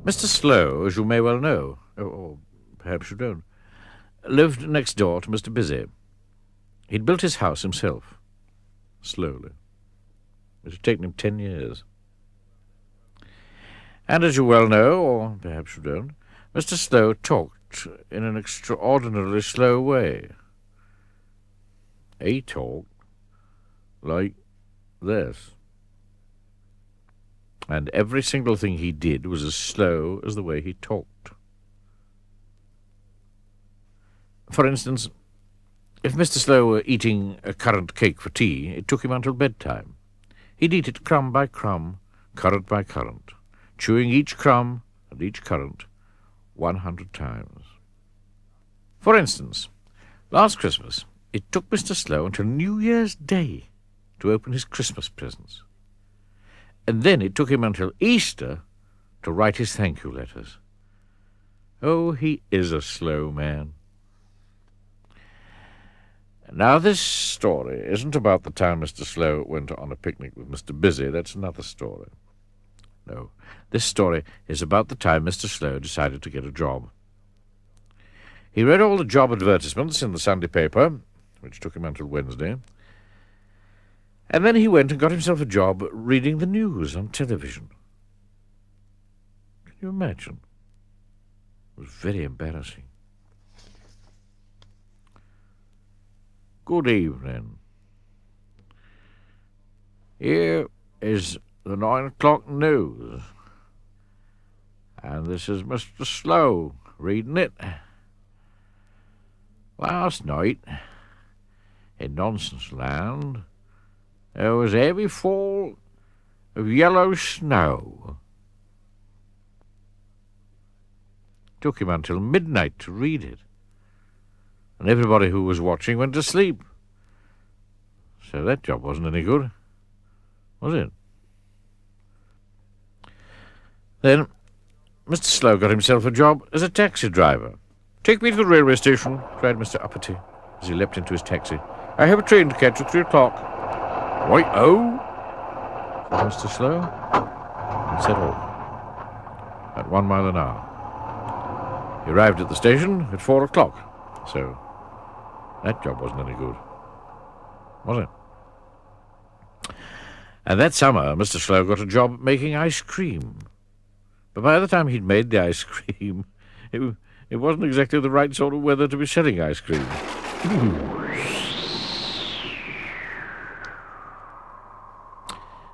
Mr. Slow, as you may well know, or perhaps you don't, lived next door to Mr. Busy. He'd built his house himself, slowly. It had taken him 10 years. And as you well know, or perhaps you don't, Mr. Slow talked in an extraordinarily slow way. He talked like this. And every single thing he did was as slow as the way he talked. For instance, if Mr. Slow were eating a currant cake for tea, it took him until bedtime. He'd eat it crumb by crumb, currant by currant, chewing each crumb and each currant 100 times. For instance, last Christmas, it took Mr. Slow until New Year's Day to open his Christmas presents. And then it took him until Easter to write his thank you letters. Oh, he is a slow man. Now, this story isn't about the time Mr. Slow went on a picnic with Mr. Busy. That's another story. No, this story is about the time Mr. Slow decided to get a job. He read all the job advertisements in the Sunday paper, which took him until Wednesday, and then he went and got himself a job reading the news on television. Can you imagine? It was very embarrassing. Good evening. Here is the 9 o'clock news. And this is Mr. Slow reading it. Last night, in Nonsense Land, there was a heavy fall of yellow snow. It took him until midnight to read it, and everybody who was watching went to sleep. So that job wasn't any good, was it? Then Mr. Slow got himself a job as a taxi driver. "Take me to the railway station," cried Mr. Uppity as he leapt into his taxi. "I have a train to catch at 3 o'clock. "Right-o," said Mr. Slow, and set off at 1 mile an hour. He arrived at the station at 4 o'clock, so that job wasn't any good, was it? And that summer, Mr. Slow got a job making ice cream. But by the time he'd made the ice cream, it wasn't exactly the right sort of weather to be selling ice cream.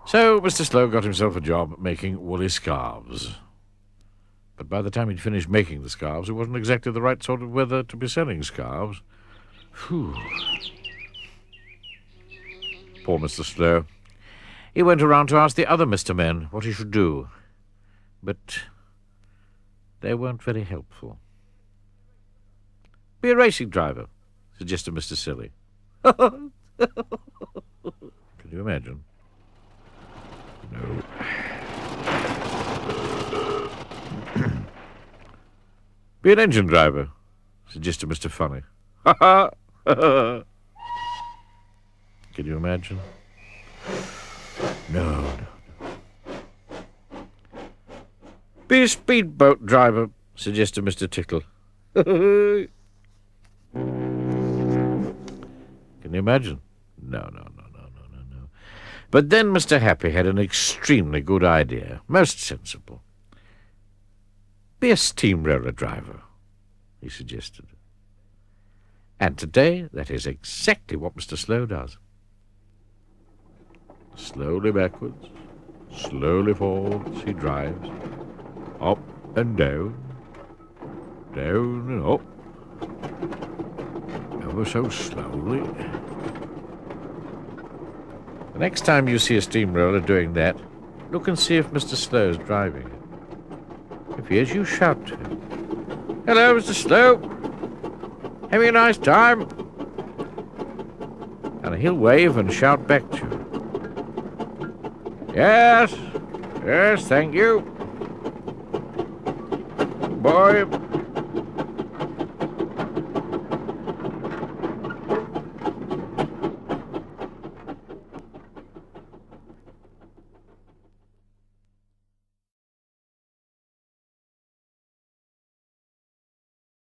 So Mr. Slow got himself a job making woolly scarves. But by the time he'd finished making the scarves, it wasn't exactly the right sort of weather to be selling scarves. Whew. Poor Mr. Slow. He went around to ask the other Mr. Men what he should do, but they weren't very helpful. "Be a racing driver," suggested Mr. Silly. Can you imagine? No. "Be an engine driver," suggested Mr. Funny. Can you imagine? No. "Be a speedboat driver," suggested Mr. Tickle. Can you imagine? No. But then Mr. Happy had an extremely good idea, most sensible. "Be a steamroller driver," he suggested. And today that is exactly what Mr. Slow does. Slowly backwards, slowly forwards he drives, up and down, down and up, ever so slowly. The next time you see a steamroller doing that, look and see if Mr. Slow's driving it. If he is, you shout to him, "Hello, Mr. Slow. Having a nice time?" And he'll wave and shout back to you, Yes, thank you. Boy,